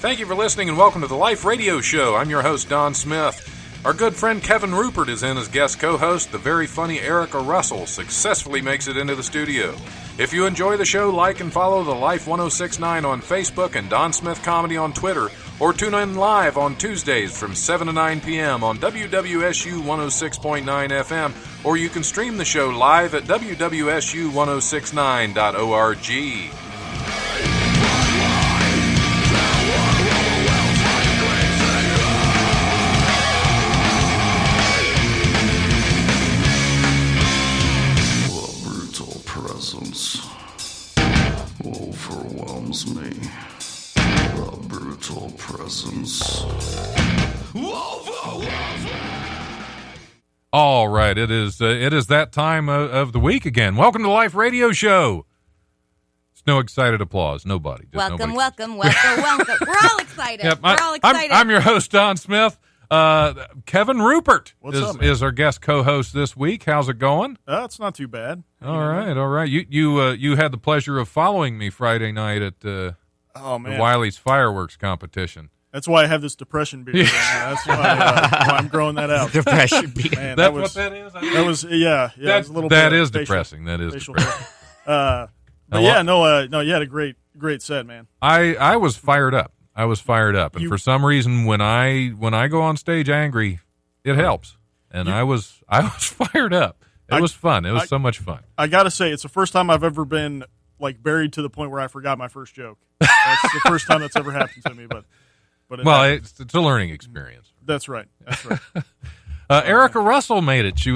Thank you for listening and welcome to the Life Radio Show. I'm your host, Don Smith. Our good friend Kevin Rupert is in as guest co-host. The very funny Erica Russell successfully makes it into the studio. If you enjoy the show, like and follow the Life 1069 on Facebook and Don Smith Comedy on Twitter, or tune in live on Tuesdays from 7 to 9 p.m. on WWSU 106.9 FM, or you can stream the show live at WWSU1069.org. Overwhelms me. The brutal presence overwhelms me. All right, it is that time of the week again. Welcome to the Life Radio Show. It's no excited applause. Nobody. Just welcome. We're all excited. Yep, We're all excited. I'm your host, Don Smith. Kevin Rupert is our guest co-host this week. How's it going? It's not too bad. All right. You had the pleasure of following me Friday night at the Wiley's fireworks competition. That's why I have this depression beard. That's why I'm growing that out. Depression beard. Man, That's what that is. That was yeah. It was a little that bit is facial, depressing. That is facial depressing. But yeah, no, you had a great set, man. I was fired up. And for some reason, when I go on stage angry, it helps. And I was fired up. It was fun. It was so much fun. I gotta say, it's the first time I've ever been like buried to the point where I forgot my first joke. That's the first time that's ever happened to me. But it's a learning experience. That's right. Erica Russell made it. She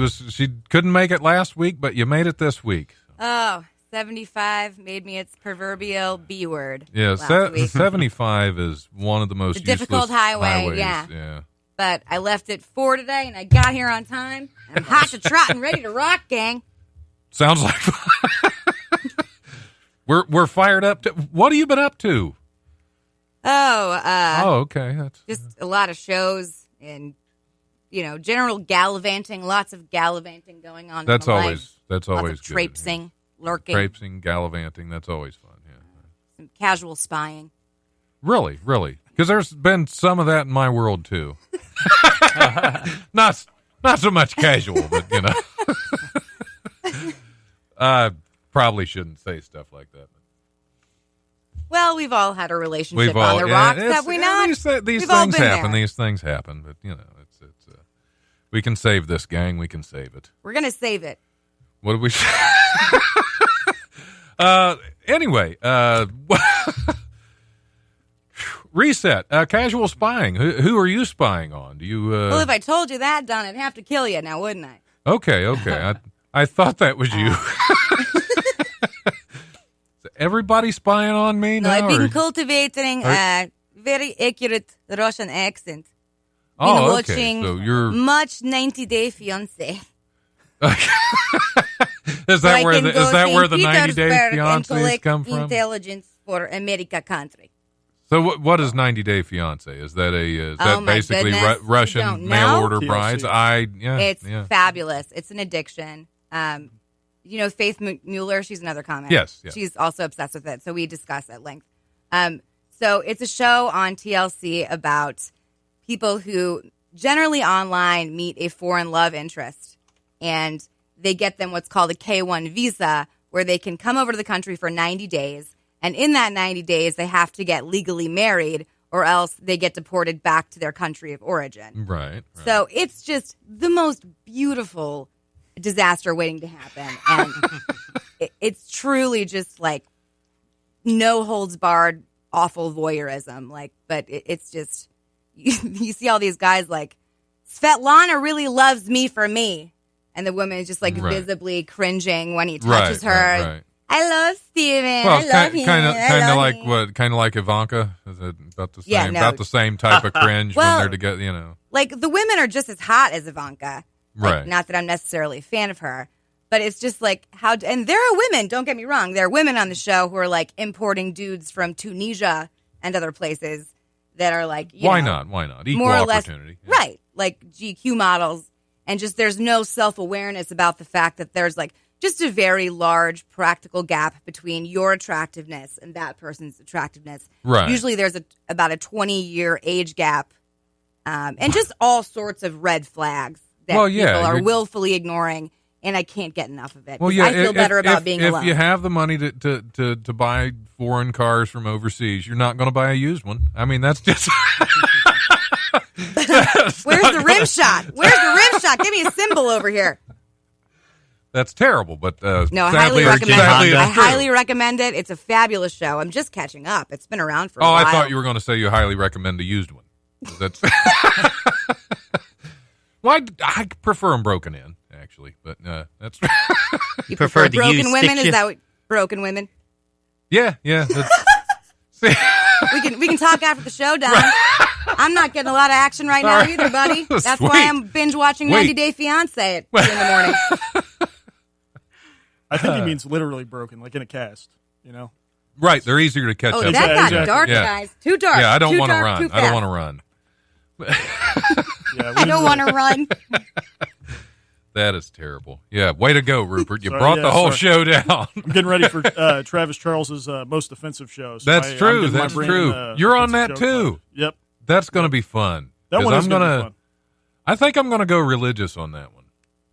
couldn't make it last week, but you made it this week. Oh, 75 made me its proverbial B word. Yeah, last week. 75 is one of the most useless difficult highways. Yeah. But I left at 4 today, and I got here on time. I'm hot to trot and ready to rock, gang. Sounds like we're fired up. What have you been up to? Okay. That's just a lot of shows and general gallivanting. Lots of gallivanting going on. That's always lots good. of traipsing, lurking, gallivanting. That's always fun. Yeah. Some casual spying. Really, because there's been some of that in my world too. Not so much casual, but I probably shouldn't say stuff like that. Well, we've all had a relationship on the rocks, have we not? These We've all things been happen. there. These things happen, but it's we can save this, gang. We can save it. We're gonna save it. What did we say? Anyway, reset. Casual spying. Who are you spying on? Do you? Well, if I told you that, Don, I'd have to kill you now, wouldn't I? Okay. I thought that was you. Everybody spying on me No, now? I've been cultivating a very accurate Russian accent. Oh, watching okay. So you're much 90 Day Fiancé. Is that where the 90 Day Fiancés Fiancés come from? Intelligence for America country. So what is 90 Day Fiancé? Is that basically goodness. Russian You don't mail know? order TLC. brides? It's fabulous. It's an addiction. Faith Mueller, she's another comic. Yes. She's also obsessed with it, so we discuss at length. So it's a show on TLC about people who generally online meet a foreign love interest, and they get them what's called a K-1 visa, where they can come over to the country for 90 days, and in that 90 days, they have to get legally married, or else they get deported back to their country of origin. Right. So it's just the most beautiful disaster waiting to happen, and it's truly just like no holds barred, awful voyeurism. But it's just you see all these guys like Svetlana really loves me for me, and the woman is just like visibly cringing when he touches her. Right. I love Steven. Well, I love him. kind of like him. Kind of like Ivanka. Is it about the same? Yeah, no. About the same type of cringe when they're together. Like the women are just as hot as Ivanka. Right. Not that I'm necessarily a fan of her, but it's just like and there are women, don't get me wrong, there are women on the show who are like importing dudes from Tunisia and other places that are like, why not? Equal more or less, opportunity. Yeah. right, like GQ models, and just there's no self-awareness about the fact that there's like just a very large practical gap between your attractiveness and that person's attractiveness. Right. Usually there's about a 20-year age gap, and just all sorts of red flags that people are willfully ignoring, and I can't get enough of it. Well, yeah, I feel better about being alone. If you have the money to buy foreign cars from overseas, you're not going to buy a used one. I mean, that's just... Where's the rim shot? Where's the rim shot? Give me a symbol over here. That's terrible, but no, I sadly, highly recommend it. I true. highly recommend it. It's a fabulous show. I'm just catching up. It's been around for a while. I thought you were going to say you highly recommend a used one. That's well, I prefer them broken in, actually, but that's you prefer the broken used women? stick Is that what, broken women? Yeah. See, we can talk after the show, Don. I'm not getting a lot of action right now either, buddy. That's Sweet. why I'm binge watching 90 Day Fiance at 2 in the morning. I think he means literally broken, like in a cast, right, they're easier to catch Oh, up. that got Exactly. dark, Yeah. guys. Too dark. Yeah, I don't want to run. I don't want to run. Yeah, I don't want to run. That is terrible. Yeah, way to go, Rupert. You Sorry, brought yeah, the whole sorry. show down. I'm getting ready for Travis Charles's most offensive show. So That's I'm true. getting my That's brain, true. You're on offensive that joke too. mode. Yep. That's going to be fun. That 'Cause one is I'm going to gonna- be fun. I think I'm going to go religious on that one.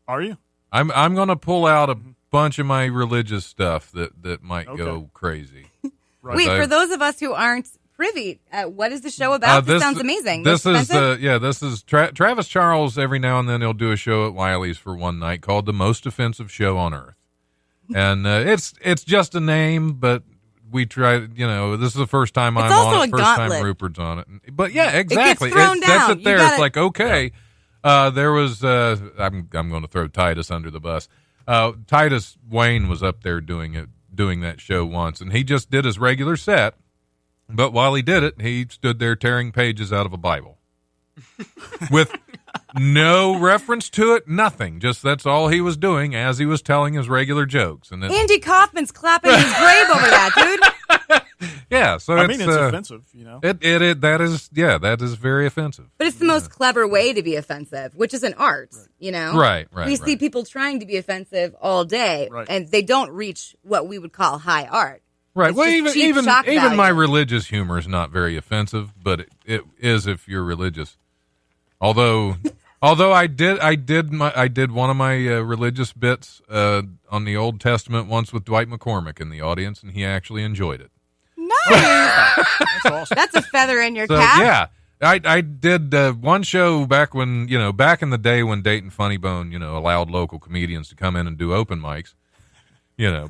Are you? I'm going to pull out a bunch of my religious stuff that might go crazy. Right. Wait, I- for those of us who aren't privy, what is the show about? This sounds amazing. This is expensive? this is Travis Charles. Every now and then he'll do a show at Wiley's for one night called The Most Offensive Show on Earth, and it's just a name, but we try. This is the first time I'm also on a it. First gauntlet. time Rupert's on it, but yeah, exactly. thrown It sets down. it there. You gotta- It's like okay. There was I'm going to throw Titus under the bus. Titus Wayne was up there doing that show once, and he just did his regular set. But while he did it, he stood there tearing pages out of a Bible with no reference to it, nothing. Just that's all he was doing as he was telling his regular jokes. And Andy Kaufman's clapping his grave over that, dude. yeah, so I mean, it's offensive, that is very offensive. But it's the most clever way to be offensive, which is an art, Right. We see people trying to be offensive all day, Right. and they don't reach what we would call high art. Right. It's Well, just cheap even shock value. my religious humor is not very offensive, but it is if you're religious. Although I did one of my religious bits on the Old Testament once with Dwight McCormick in the audience, and he actually enjoyed it. Nice. That's awesome. That's a feather in your So cap. yeah, I did one show back when back in the day when Dayton Funny Bone allowed local comedians to come in and do open mics.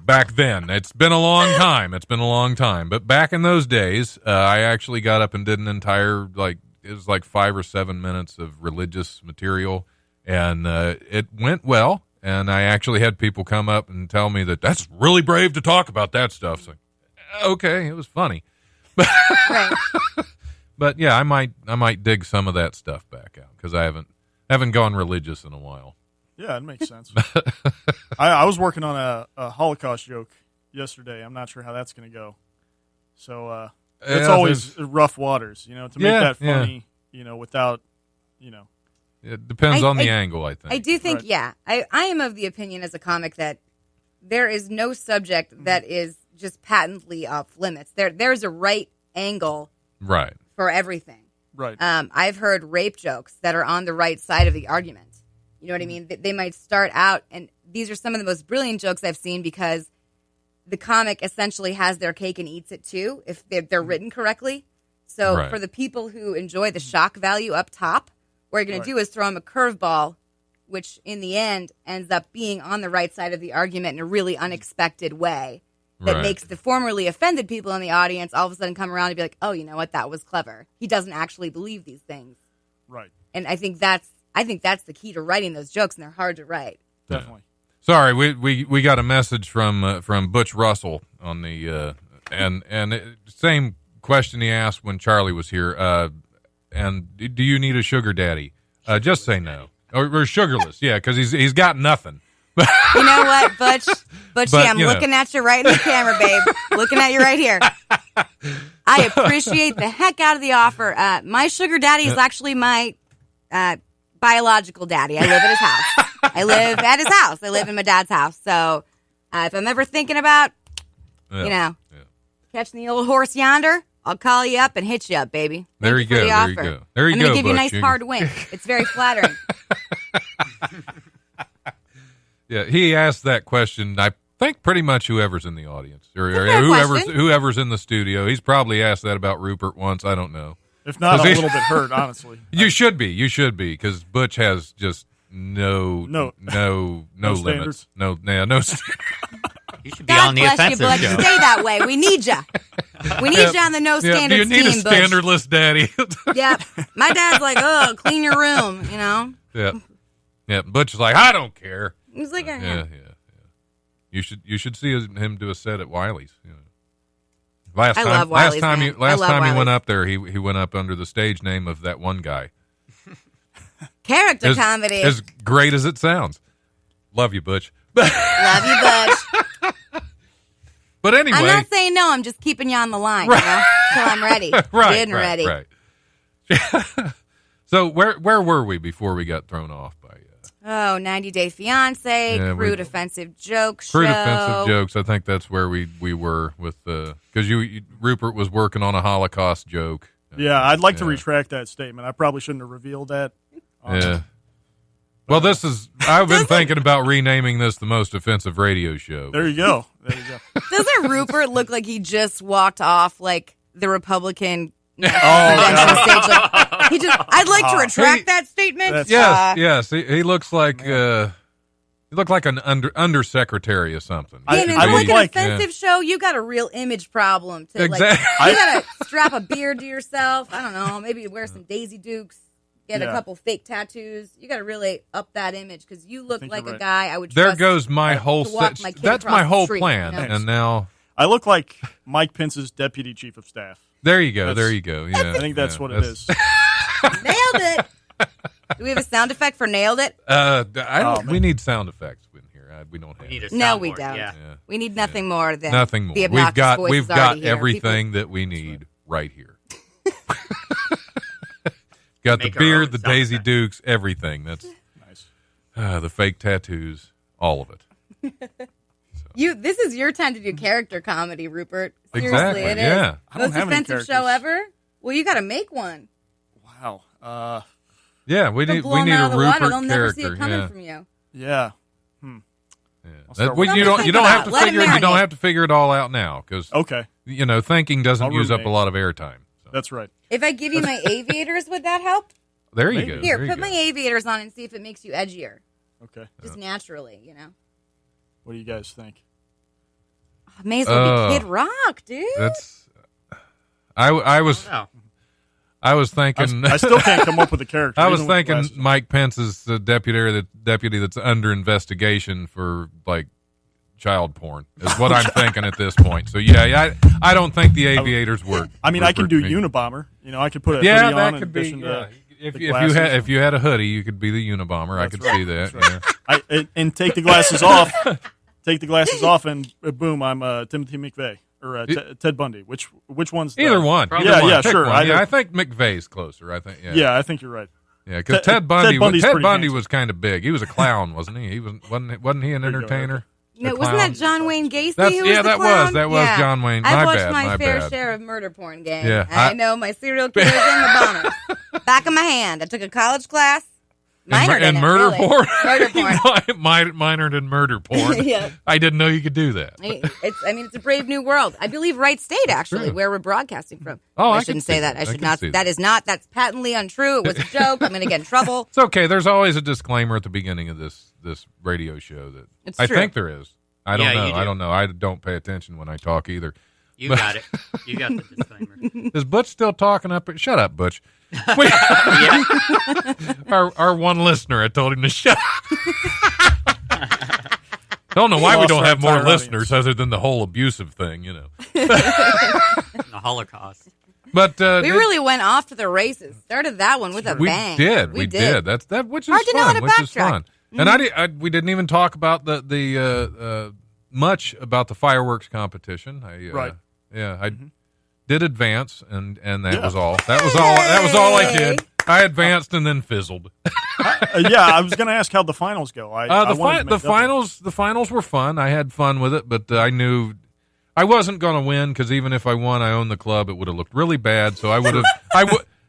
Back then, it's been a long time. But back in those days, I actually got up and did an entire, it was like 5 or 7 minutes of religious material, and it went well. And I actually had people come up and tell me that's really brave to talk about that stuff. So, okay, it was funny. Right. But yeah, I might dig some of that stuff back out because I haven't gone religious in a while. Yeah, it makes sense. I was working on a Holocaust joke yesterday. I'm not sure how that's going to go. So it's always rough waters, to make that funny, without, It depends on the angle, I think. I do think, Right. yeah. I am of the opinion as a comic that there is no subject that is just patently off limits. There's a right angle Right. for everything. Right. I've heard rape jokes that are on the right side of the argument. You know what I mean? They might start out, and these are some of the most brilliant jokes I've seen because the comic essentially has their cake and eats it too, if they're written correctly. So Right. for the people who enjoy the shock value up top, what you're going to do is throw them a curveball, which in the end ends up being on the right side of the argument in a really unexpected way that Right. makes the formerly offended people in the audience all of a sudden come around and be like, oh, you know what? That was clever. He doesn't actually believe these things. Right. And I think that's the key to writing those jokes, and they're hard to write. Definitely. Sorry, we got a message from Butch Russell on the same question he asked when Charlie was here. And do you need a sugar daddy? Just say no or sugarless. Yeah, because he's got nothing. You know what, Butch? But, I'm looking at you right in the camera, babe. Looking at you right here. I appreciate the heck out of the offer. My sugar daddy is actually my biological daddy. I live at his house. I live in my dad's house. So If I'm ever thinking about, catching the old horse yonder, I'll call you up and hit you up, baby. There you go. There you go. There you I'm go. going to give you a Butch. nice hard wink. It's very flattering. Yeah, he asked that question. I think pretty much whoever's in the audience or question. whoever's in the studio. He's probably asked that about Rupert once. I don't know. If not, I'm a little bit hurt, honestly. You should be, because Butch has just no limits. Standards. No. You should be God on the bless offensive you, Butch. show. Stay that way. We need you. We need you on the no standards Do you need team, a Butch. standardless daddy? Yep. My dad's like, oh, clean your room, Yeah. Butch is like, I don't care. He's like, Yeah. You should see him do a set at Wiley's. Last love Wiley's, time man. he went Wiley's. up there, he went up under the stage name of that one guy. character comedy. As great as it sounds. Love you, Butch. Love you, Butch. But anyway, I'm not saying no. I'm just keeping you on the line, till I'm ready. Getting ready. Right. So where were we before we got thrown off by 90 Day Fiance, crude offensive joke show. crude offensive jokes? I think that's where we were with because Rupert was working on a Holocaust joke. Yeah, I'd like to retract that statement. I probably shouldn't have revealed that. Yeah. Well, I've been thinking about renaming this the most offensive radio show. There you go. Doesn't Rupert look like he just walked off like the Republican convention stage? Like, I'd like to retract that statement. Yes. He looks like he looked like an undersecretary or something. In an offensive show, you got a real image problem. Exactly. You got to strap a beard to yourself. I don't know. Maybe wear some Daisy Dukes. Get a couple fake tattoos. You got to really up that image because you look like a guy I would. There goes my whole. That's my whole street, plan, and now I look like Mike Pence's deputy chief of staff. There you go. Yeah, I think that's what it is. Nailed it. Do we have a sound effect for nailed it? We need sound effects in here. We don't have. We don't. Yeah. We need nothing more than nothing more. The obnoxious We've got here. everything that we need right here. Got Make the beard, our the own Daisy sound Dukes, everything. That's nice. The fake tattoos, all of it. This is your time to do character comedy, Rupert. Seriously, Exactly. it is. Yeah. I don't Most have any offensive show characters. ever. Well, you got to make one. Wow. Yeah, we They'll need blow 'em a out of the water. Rupert They'll never see character. it coming Yeah. from you. Yeah. That, Well, you don't think have to about it. Let it figure you don't marinate. have to figure it all out now because Okay. Thinking doesn't I'll use up a ruminate. lot of airtime. So. That's right. If I give you my aviators, would that help? There you Maybe. go. Here, there you put go. my aviators on and see if it makes you edgier. Okay. Just naturally, What do you guys think? May as well be Kid Rock, dude. That's. I was thinking. I still can't come up with a character. I was even with thinking glasses. Mike Pence is the deputy that's under investigation for child porn is what I'm thinking at this point. So I don't think the aviators work. I mean, I can do Unabomber. I could put a hoodie on that in could be. addition to If the you glasses. if you had a hoodie, you could be the Unabomber. I could see that. That's right. And take the glasses off. Take the glasses off, and boom, I'm Timothy McVeigh or Ted Bundy. Which one's the, Either one. Probably. Either one. Yeah, Pick sure. one. I think McVeigh's closer. I think. Yeah, I think you're right. Yeah, because Ted Ted Bundy Bundy's pretty handsome. was kind of big. He was a clown, wasn't he? Wasn't he an entertainer? No, The wasn't clown? that John Wayne Gacy? That's- who was yeah, the that clown? was Yeah. John Wayne. I've My watched bad, my my fair bad. share of murder porn, gang. Yeah, I know my serial killers and the bombers. Back of my hand. I took a college class. Minored in it, murder really. porn. Murder porn. Minored in murder porn. Yeah. I didn't know you could do that. It's a brave new world. I believe Wright State, actually, True. where we're broadcasting from. Oh, I I shouldn't can say see that. that. I I should can not. see That is not. That's patently untrue. It was a joke. I'm going to get in trouble. It's okay. There's always a disclaimer at the beginning of this radio show that It's I true. think there is. I don't Yeah, know. you do. I don't know. I don't pay attention when I talk either. You got it. You got the disclaimer. Is Butch still talking up? Shut up, Butch. Yeah. Our one listener, I told him to shut up. I don't know why we lost don't our have more entire listeners other than the whole abusive thing, The Holocaust. But We really went off to the races. Started that one with a we bang. did. We did. That's which is Hard to know how fun. to Which is backtrack. fun. And we didn't even talk about the much about the fireworks competition. Right. Yeah. I did advance, and that Yeah. was all. That was all I did. I advanced and then fizzled. Yeah, I was going to ask how the finals go. The finals were fun. I had fun with it, but I knew I wasn't going to win because even if I won, I owned the club. It would have looked really bad. So I would have.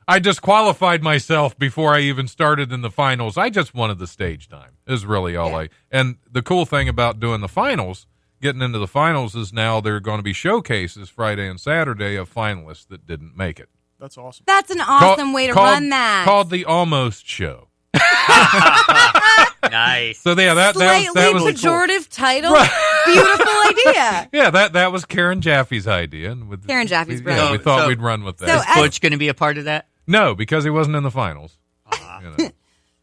I disqualified myself before I even started in the finals. I just wanted the stage time. Is really all And the cool thing about doing the finals, getting into the finals, is now there are going to be showcases Friday and Saturday of finalists that didn't make it. That's awesome. That's an awesome way to run that. Called the Almost Show. Nice. So yeah, that was pejorative title. Beautiful idea. Yeah, that was Karen Jaffe's idea, and with Karen Jaffe's brilliant. we thought we'd run with that. So Is Butch going to be a part of that? No, because he wasn't in the finals. You know.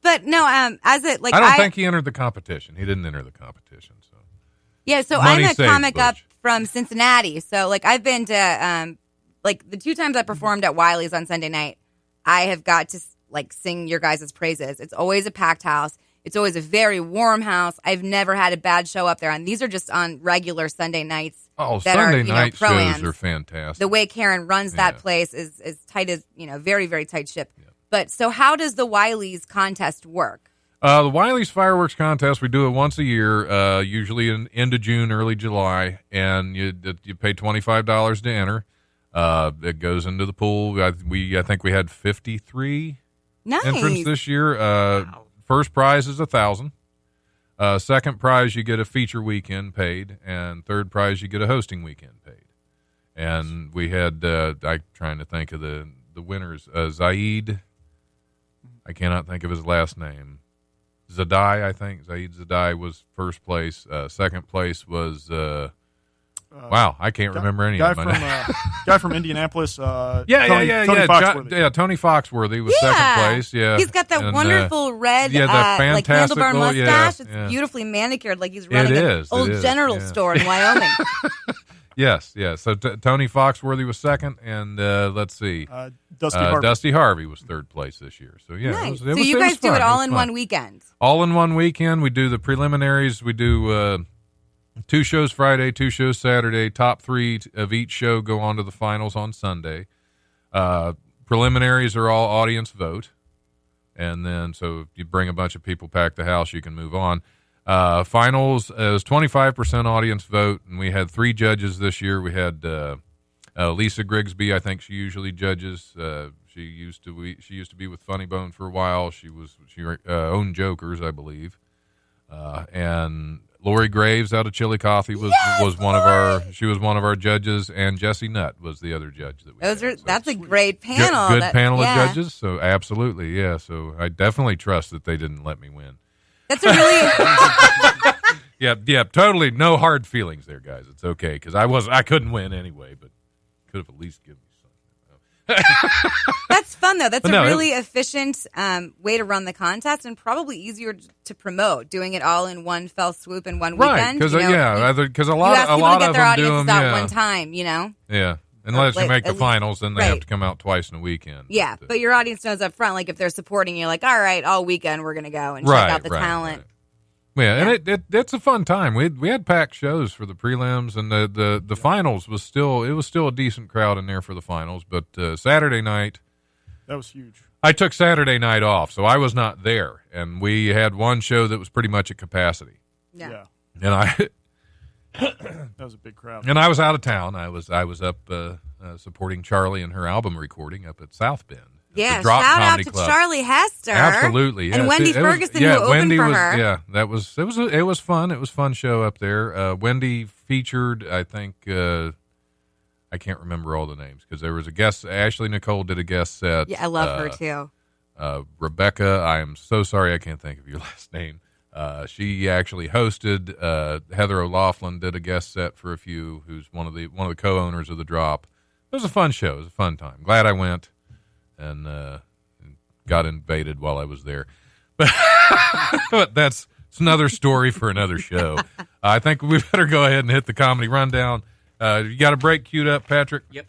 But no, as it like I don't think he entered the competition. He didn't enter the competition. So yeah, so Money I'm a saved, comic up Butch. from Cincinnati. So like I've been to like the 2 times I performed at Wiley's on Sunday night, I have got to like sing your guys' praises. It's always a packed house. It's always a very warm house. I've never had a bad show up there, and these are just on regular Sunday nights. Oh, that Sunday are, night pro-ams. shows are fantastic. The way Karen runs that place is tight as, very, very tight ship. Yeah. But so how does the Wiley's contest work? The Wiley's Fireworks Contest, we do it once a year, usually in end of June, early July, and you pay $25 to enter. It goes into the pool. I think we had 53 entrants this year. Wow. First prize is $1,000. Second prize, you get a feature weekend paid, and third prize, you get a hosting weekend paid. And we had, I'm trying to think of the winners. Zaid, I cannot think of his last name. Zadai, I think. Zaid Zadai was first place. Second place was, wow, I can't remember any of them. Guy from Indianapolis. Tony Foxworthy was second place. Yeah, he's got that wonderful red, like handlebar mustache. It's beautifully manicured, like he's running an old general store in Wyoming. Yes. So Tony Foxworthy was second, and let's see, Dusty Harvey was third place this year. So yeah, nice. it was, so you guys do fun. it all in one weekend. All in one weekend. We do the preliminaries. We do 2 shows Friday, 2 shows Saturday. Top 3 of each show go on to the finals on Sunday. Preliminaries are all audience vote. And then, so if you bring a bunch of people, pack the house, you can move on. Finals is 25% audience vote, and we had 3 judges this year. We had Lisa Grigsby. I think she usually judges. She used to be with Funny Bone for a while. She owned Jokers, I believe. And Lori Graves out of Chillicothe was one of our judges, and Jesse Nutt was the other judge that we had. That's a great panel. Good panel of judges. So absolutely, yeah. So I definitely trust that they didn't let me win. That's a really yeah, totally no hard feelings there, guys. It's okay because I couldn't win anyway, but could have at least given me something. That's fun though. That's a really efficient way to run the contest, and probably easier to promote. Doing it all in one fell swoop in one weekend. Because a lot to get of their them do audiences them out one time. Yeah. Unless you make the finals, then they have to come out twice in a weekend. Yeah, but your audience knows up front, like if they're supporting you, like, all right, all weekend we're going to go and check out the talent. Right. Yeah, and it's a fun time. We had packed shows for the prelims, and the finals was still a decent crowd in there for the finals. But Saturday night, that was huge. I took Saturday night off, so I was not there, and we had one show that was pretty much at capacity. Yeah. And that was a big crowd. And I was out of town. I was up supporting Charlie and her album recording up at South Bend. Yeah, Drop shout Comedy out to Club. Charlie Hester. Absolutely. And Wendy Ferguson, who opened for her. Yeah, it was fun. It was a fun show up there. Wendy featured, I think, I can't remember all the names because there was a guest. Ashley Nicole did a guest set. Yeah, I love her too. Rebecca, I am so sorry I can't think of your last name. She actually hosted. Heather O'Laughlin did a guest set for a few. Who's one of the co-owners of the Drop. It was a fun show. It was a fun time. Glad I went, and got invaded while I was there. But that's another story for another show. I think we better go ahead and hit the comedy rundown. You got a break queued up, Patrick? Yep.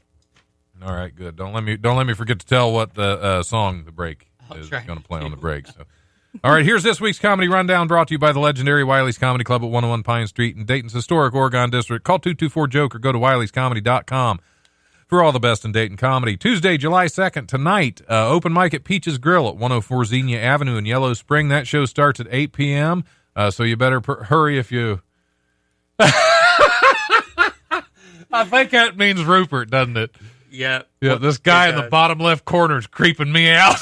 All right, good. Don't let me forget to tell what the song the break is going to play on the break. So. All right, here's this week's Comedy Rundown brought to you by the legendary Wiley's Comedy Club at 101 Pine Street in Dayton's historic Oregon District. Call 224-JOKE or go to wileyscomedy.com. for all the best in Dayton comedy. Tuesday, July 2nd, tonight, open mic at Peach's Grill at 104 Xenia Avenue in Yellow Spring. That show starts at 8 p.m., so you better hurry if you... I think that means Rupert, doesn't it? Yeah. Yeah, this guy in the bottom left corner is creeping me out.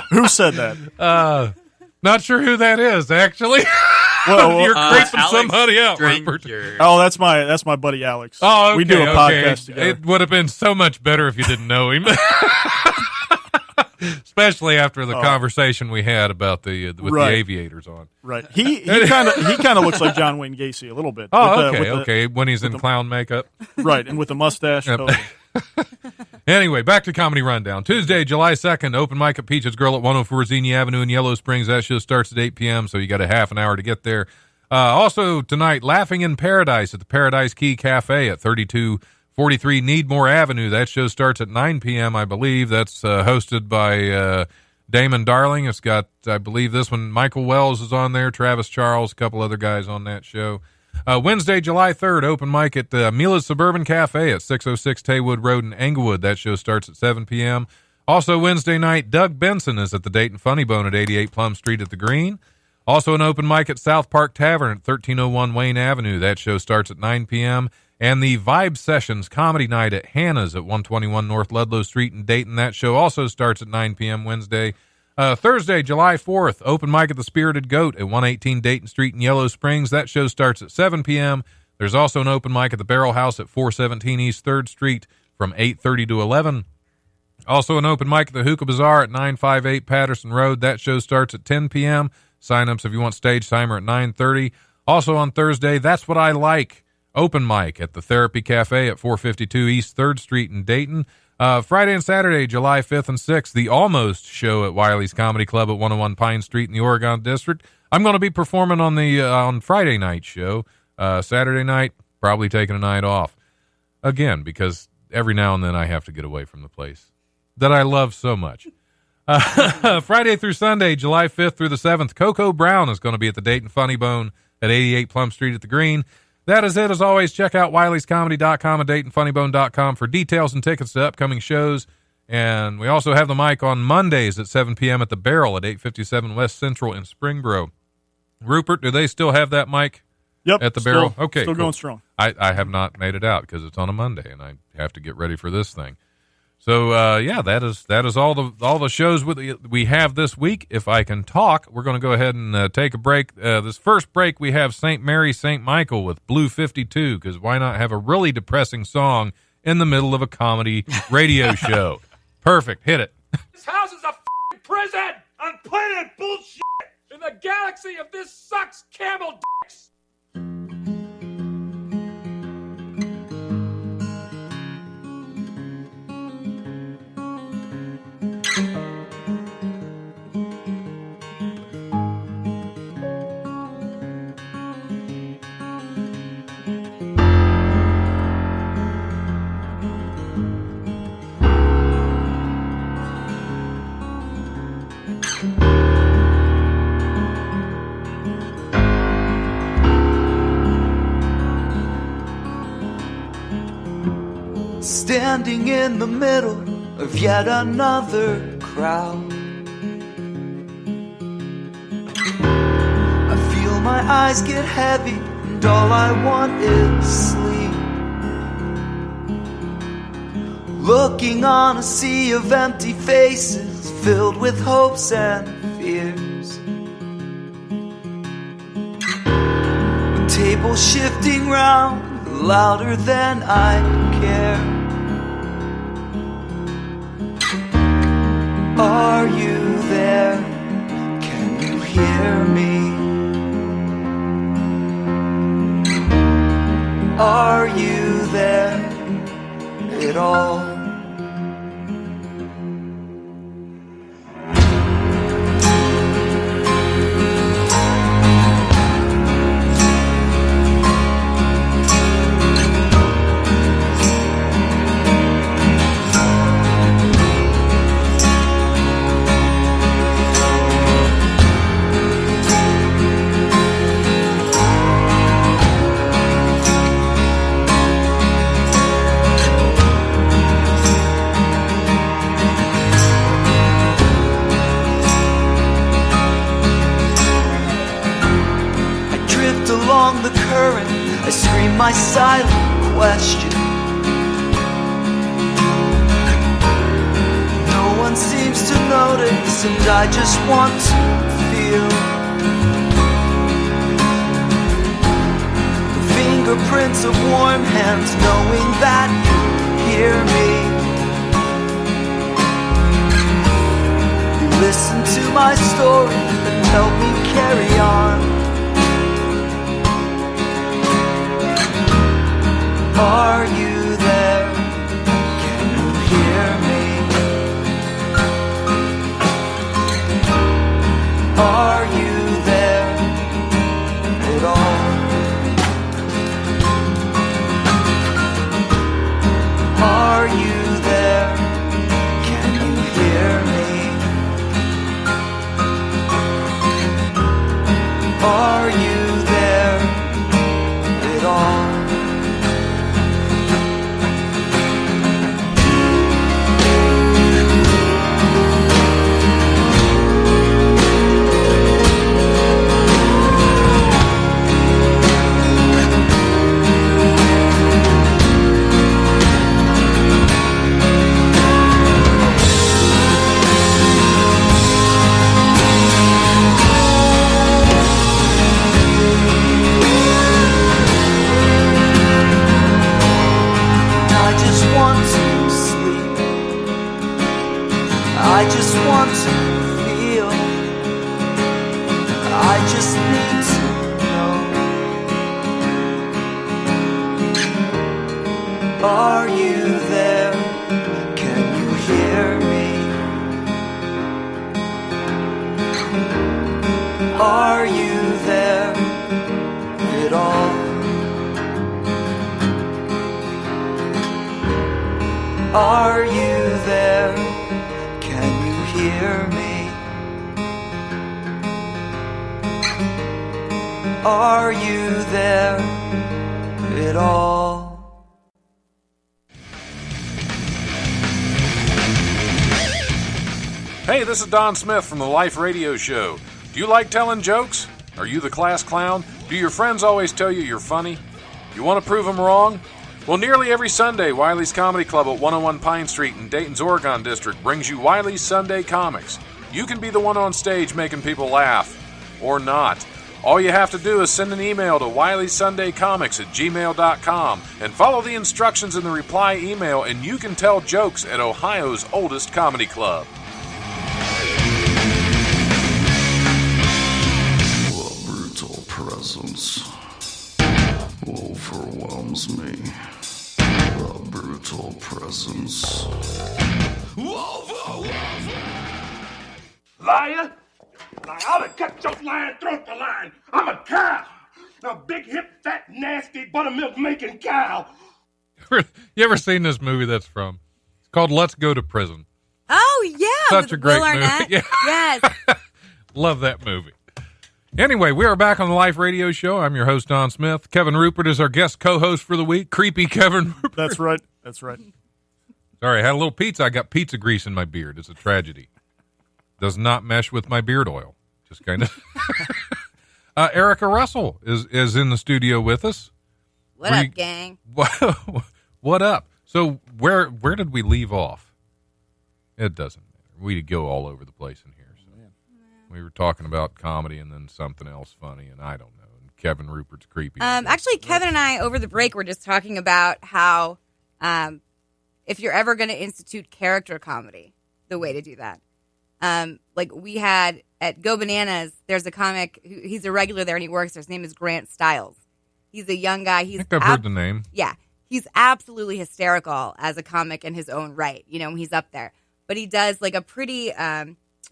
Who said that? Not sure who that is, actually. Well, you're creeping Alex somebody out, Rupert. Stranger. Oh, that's my buddy Alex. Oh, okay, we do a podcast okay. together. It would have been so much better if you didn't know him. Especially after the conversation we had about the aviators on. Right. He kind of looks like John Wayne Gacy a little bit. Oh, okay. When he's in clown makeup. Right, and with the mustache. Yep. Totally. Anyway, back to Comedy Rundown. Tuesday, July 2nd, open mic at Peach's Grill at 104 Xenia Avenue in Yellow Springs. That show starts at 8 p.m., so you got a half an hour to get there. Also tonight, Laughing in Paradise at the Paradise Key Cafe at 3243 Needmore Avenue. That show starts at 9 p.m., I believe. That's hosted by Damon Darling. It's got, I believe this one, Michael Wells is on there, Travis Charles, a couple other guys on that show. Wednesday, July 3rd, open mic at Mila's Suburban Cafe at 606 Taywood Road in Englewood. That show starts at 7 p.m. Also Wednesday night, Doug Benson is at the Dayton Funny Bone at 88 Plum Street at the Green. Also an open mic at South Park Tavern at 1301 Wayne Avenue. That show starts at 9 p.m. And the Vibe Sessions Comedy Night at Hannah's at 121 North Ludlow Street in Dayton. That show also starts at 9 p.m. Wednesday. Thursday, July 4th, open mic at the Spirited Goat at 118 Dayton Street in Yellow Springs. That show starts at 7 p.m. There's also an open mic at the Barrel House at 417 East 3rd Street from 8:30 to 11. Also an open mic at the Hookah Bazaar at 958 Patterson Road. That show starts at 10 p.m. Sign-ups if you want stage timer at 9:30. Also on Thursday, That's What I Like, open mic at the Therapy Cafe at 452 East 3rd Street in Dayton. Friday and Saturday, July 5th and 6th, the Almost Show at Wiley's Comedy Club at 101 Pine Street in the Oregon District. I'm going to be performing on the on Friday night show. Saturday night, probably taking a night off. Again, because every now and then I have to get away from the place that I love so much. Friday through Sunday, July 5th through the 7th, Coco Brown is going to be at the Dayton Funny Bone at 88 Plum Street at the Green. That is it. As always, check out Wiley'sComedy.com and DaytonFunnyBone.com for details and tickets to upcoming shows. And we also have the mic on Mondays at 7 p.m. at the Barrel at 857 West Central in Springboro. Rupert, do they still have that mic? Yep. At the Barrel? Okay. Still cool. going strong. I have not made it out because it's on a Monday and I have to get ready for this thing. So that is all the shows we have this week. If I can talk, we're going to go ahead and take a break. This first break we have St. Mary, St. Michael with Blue 52, because why not have a really depressing song in the middle of a comedy radio show? Perfect. Hit it. This house is a f***ing prison on planet bullshit. In the galaxy of this sucks camel dicks. Standing in the middle of yet another crowd, I feel my eyes get heavy and all I want is sleep. Looking on a sea of empty faces filled with hopes and fears. The table shifting round louder than I care. Are you there? Can you hear me? Are you there at all? silent question. No one seems to notice, and I just want to feel the fingerprints of warm hands, knowing that you hear me. You listen to my story and help me carry on. Are you there? Can you hear me? Are you there at all? Are you there? Can you hear me? Are you there at all? I just want to feel. I just need to know. Are you there? Can you hear me? Are you there at all? Are you there? Can you hear me? Are you there at all? Hey, this is Don Smith from the Life Radio Show. Do you like telling jokes? Are you the class clown? Do your friends always tell you you're funny? You want to prove them wrong? Well, nearly every Sunday, Wiley's Comedy Club at 101 Pine Street in Dayton's Oregon District brings you Wiley's Sunday Comics. You can be the one on stage making people laugh. Or not. All you have to do is send an email to wileysundaycomics@gmail.com and follow the instructions in the reply email, and you can tell jokes at Ohio's oldest comedy club. The brutal presence overwhelms me. The brutal presence overwhelms me. Liar! Liar! I'm gonna cut your lying throat the line. I'm a cow. A big, hip, fat, nasty, buttermilk making cow. You ever seen this movie that's from? It's called Let's Go to Prison. Oh, yeah. Such a great Will movie. Arnett. Yeah. Yes. Love that movie. Anyway, we are back on the Life Radio Show. I'm your host, Don Smith. Kevin Rupert is our guest co-host for the week. Creepy Kevin Rupert. That's right. That's right. Sorry, I had a little pizza. I got pizza grease in my beard. It's a tragedy. Does not mesh with my beard oil. Just kind of. Erica Russell is in the studio with us. What up, gang? What up? So where did we leave off? It doesn't matter. We go all over the place in here. So. We were talking about comedy and then something else funny, and I don't know. And Kevin Rupert's creepy. Actually, Kevin and I, over the break, were just talking about how if you're ever going to institute character comedy, the way to do that. Like we had at Go Bananas, there's a comic, he's a regular there and he works there. His name is Grant Stiles. He's a young guy. I think I've heard the name. Yeah. He's absolutely hysterical as a comic in his own right. You know, he's up there. But he does like a pretty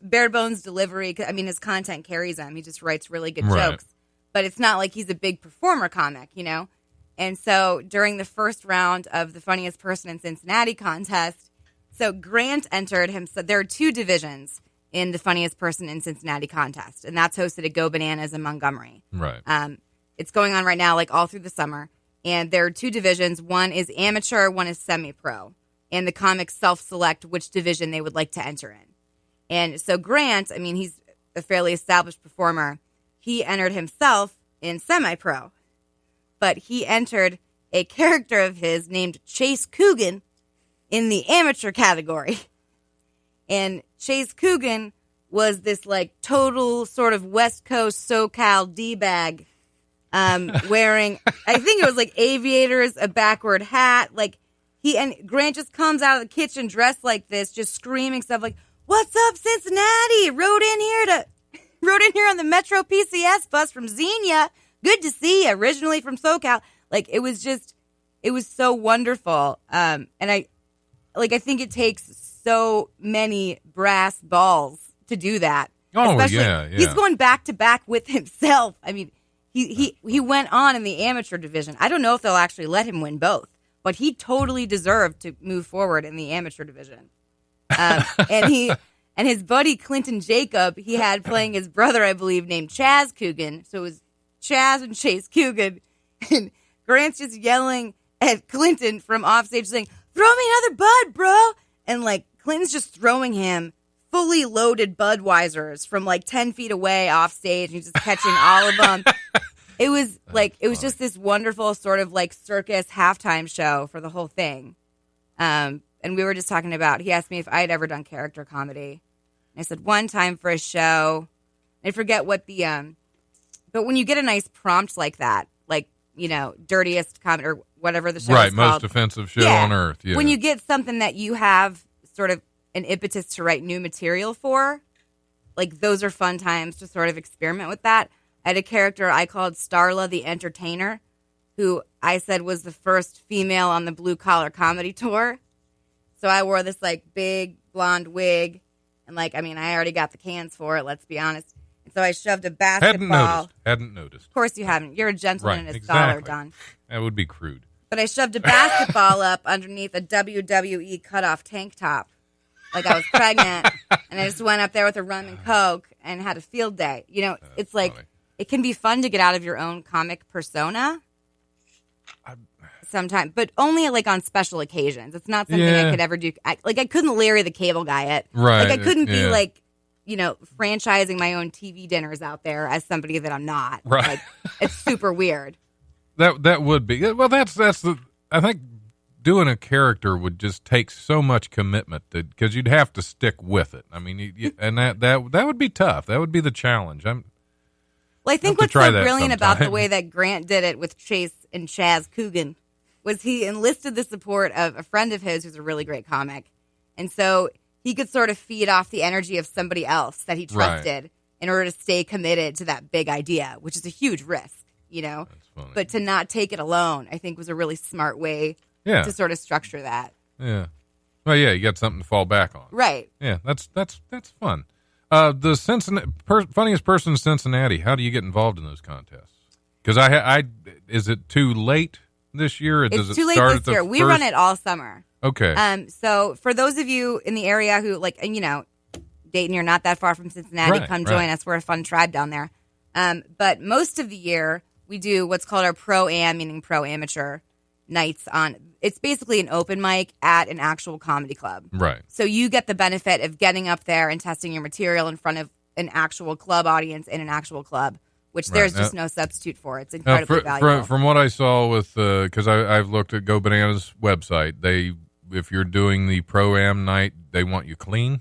bare bones delivery. I mean, his content carries him. He just writes really good jokes. But it's not like he's a big performer comic, you know? And so during the first round of the Funniest Person in Cincinnati contest, so Grant entered him. So there are two divisions in the Funniest Person in Cincinnati contest, and that's hosted at Go Bananas in Montgomery. Right. It's going on right now, like all through the summer. And there are two divisions. One is amateur, one is semi-pro. And the comics self-select which division they would like to enter in. And so Grant, I mean, he's a fairly established performer. He entered himself in semi-pro. But he entered a character of his named Chase Coogan in the amateur category. And Chase Coogan was this like total sort of West Coast SoCal D-bag, wearing, I think it was like aviators, a backward hat. Like and Grant just comes out of the kitchen dressed like this, just screaming stuff like, "What's up, Cincinnati? Rode in here on the Metro PCS bus from Xenia. Good to see you. Originally from SoCal." Like, it was so wonderful. And I think it takes so many brass balls to do that. Oh, especially, yeah. He's going back to back with himself. I mean, he went on in the amateur division. I don't know if they'll actually let him win both, but he totally deserved to move forward in the amateur division. And his buddy Clinton Jacob, he had playing his brother, I believe, named Chaz Coogan. So it was Chaz and Chase Coogan. And Grant's just yelling at Clinton from offstage saying, "Throw me another Bud, bro." And like Clinton's just throwing him fully loaded Budweisers from like 10 feet away off stage. And he's just catching all of them. It was just this wonderful sort of like circus halftime show for the whole thing. And we were just talking about, he asked me if I had ever done character comedy. And I said one time for a show. I forget what but when you get a nice prompt like that, like, you know, dirtiest comedy or whatever the show is called. Most offensive show on earth. Yeah. When you get something that you have sort of an impetus to write new material for, like those are fun times to sort of experiment with that. I had a character I called Starla the Entertainer, who I said was the first female on the Blue Collar Comedy Tour. So I wore this like big blonde wig, and like, I mean, I already got the cans for it, let's be honest. And so I shoved a basketball. Hadn't noticed. Of course you haven't. You're a gentleman and a exactly. scholar, Don. That would be crude. But I shoved a basketball up underneath a WWE cutoff tank top. Like I was pregnant, and I just went up there with a rum and Coke and had a field day. You know, it's like, funny. It can be fun to get out of your own comic persona sometimes, but only like on special occasions. It's not something I could ever do. I couldn't Larry the Cable Guy it. Right. Like I couldn't be like, you know, franchising my own TV dinners out there as somebody that I'm not. Right. Like, it's super weird. That would be, well, that's the, I think doing a character would just take so much commitment because you'd have to stick with it. I mean, and that would be tough. That would be the challenge. Well, I think what's so brilliant about the way that Grant did it with Chase and Chaz Coogan was he enlisted the support of a friend of his who's a really great comic. And so he could sort of feed off the energy of somebody else that he trusted in order to stay committed to that big idea, which is a huge risk, you know. That's funny. But to not take it alone, I think was a really smart way to sort of structure that. Yeah. Well, yeah, you got something to fall back on. Right. Yeah, that's fun. The funniest person in Cincinnati. How do you get involved in those contests? Because is it too late this year? Or it's too late this year. We run it all summer. Okay. So for those of you in the area who like, and you know, Dayton, you're not that far from Cincinnati. Come join us. We're a fun tribe down there. But most of the year we do what's called our pro-am, meaning pro-amateur nights on. It's basically an open mic at an actual comedy club. Right. So you get the benefit of getting up there and testing your material in front of an actual club audience in an actual club, which there's just no substitute for. It's incredibly valuable. From what I saw with, because I've looked at Go Bananas website, if you're doing the pro-am night, they want you clean?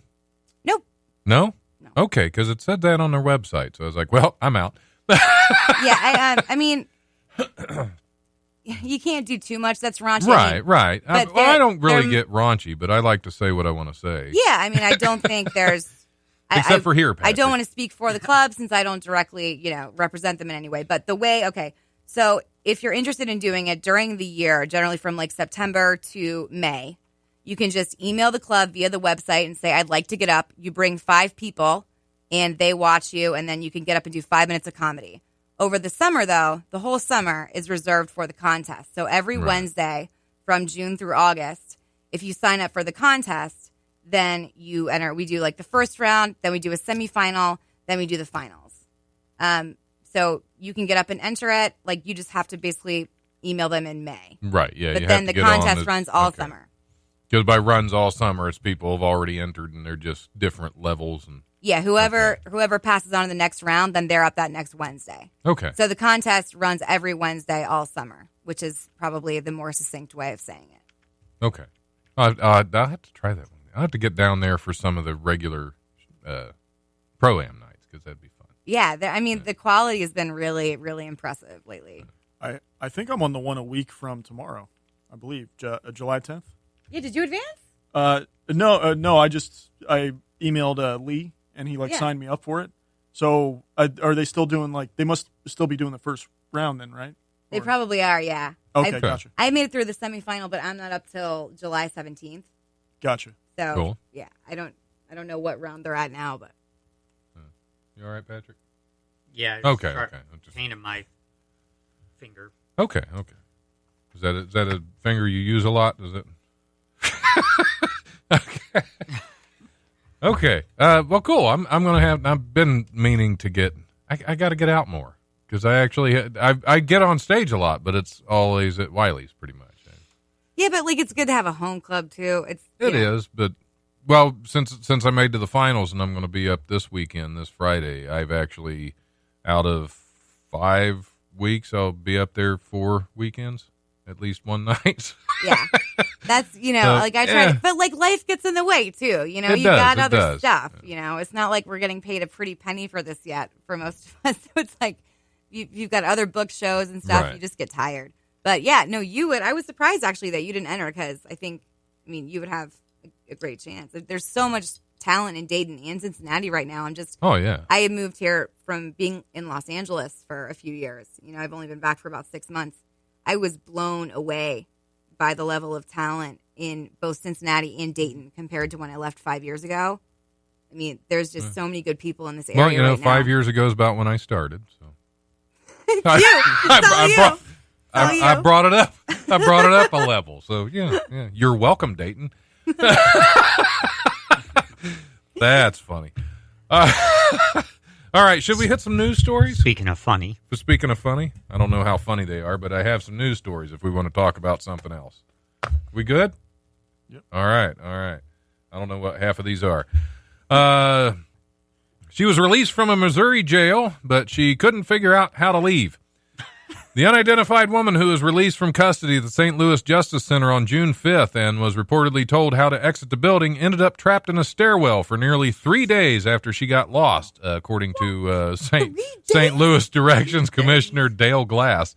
Nope. No? No. Okay, because it said that on their website. So I was like, well, I'm out. Yeah, I mean... You can't do too much. That's raunchy. Right. I don't really get raunchy, but I like to say what I want to say. Yeah, I mean, I don't think there's... Except for here, Patrick. I don't want to speak for the club since I don't directly, you know, represent them in any way. But the way, so if you're interested in doing it during the year, generally from like September to May, you can just email the club via the website and say, I'd like to get up. You bring 5 people and they watch you, and then you can get up and do 5 minutes of comedy. Over the summer, though, the whole summer is reserved for the contest. So every Wednesday from June through August, if you sign up for the contest, then you enter. We do like the first round, then we do a semifinal, then we do the finals. So you can get up and enter it. Like you just have to basically email them in May. Right, yeah. But then the contest runs all summer. Because by runs all summer, it's people have already entered and they're just different levels and Yeah, whoever passes on to the next round, then they're up that next Wednesday. Okay. So the contest runs every Wednesday all summer, which is probably the more succinct way of saying it. Okay. I'll have to try that one. I'll have to get down there for some of the regular Pro-Am nights because that'd be fun. Yeah, the quality has been really, really impressive lately. I think I'm on the one a week from tomorrow, I believe, July 10th. Yeah, did you advance? No, I emailed Lee, and he signed me up for it. So are they still doing they must still be doing the first round then, right? They probably are, yeah. Okay, gotcha. I made it through the semifinal, but I'm not up till July 17th. Gotcha. So cool. Yeah, I don't know what round they're at now, but you all right, Patrick? Yeah. Okay. Pain in my finger. Okay. Is that a finger you use a lot? Is it? Okay. Okay. Well, cool. I've been meaning to get. I got to get out more because I get on stage a lot, but it's always at Wiley's pretty much. Yeah, but it's good to have a home club too. It is, but well, since I made to the finals and I'm going to be up this weekend, this Friday, I've actually out of 5 weeks, I'll be up there 4 weekends, at least one night. Yeah, that's I try, but life gets in the way too. You got other stuff. It's not like we're getting paid a pretty penny for this yet for most of us. So it's you've got other book shows and stuff. Right. You just get tired. But yeah, no, you would. I was surprised actually that you didn't enter because you would have a great chance. There's so much talent in Dayton and Cincinnati right now. Oh yeah. I had moved here from being in Los Angeles for a few years. I've only been back for about 6 months. I was blown away by the level of talent in both Cincinnati and Dayton compared to when I left 5 years ago. There's just so many good people in this area. Well, right 5 now. years ago is about when I started. So I brought it up. I brought it up a level. So yeah. You're welcome, Dayton. That's funny. All right, should we hit some news stories? Speaking of funny, I don't know how funny they are, but I have some news stories if we want to talk about something else. We good? Yep. All right. I don't know what half of these are. She was released from a Missouri jail, but she couldn't figure out how to leave. The unidentified woman who was released from custody at the St. Louis Justice Center on June 5th and was reportedly told how to exit the building ended up trapped in a stairwell for nearly 3 days after she got lost, according to St. Louis Directions Commissioner Dale Glass.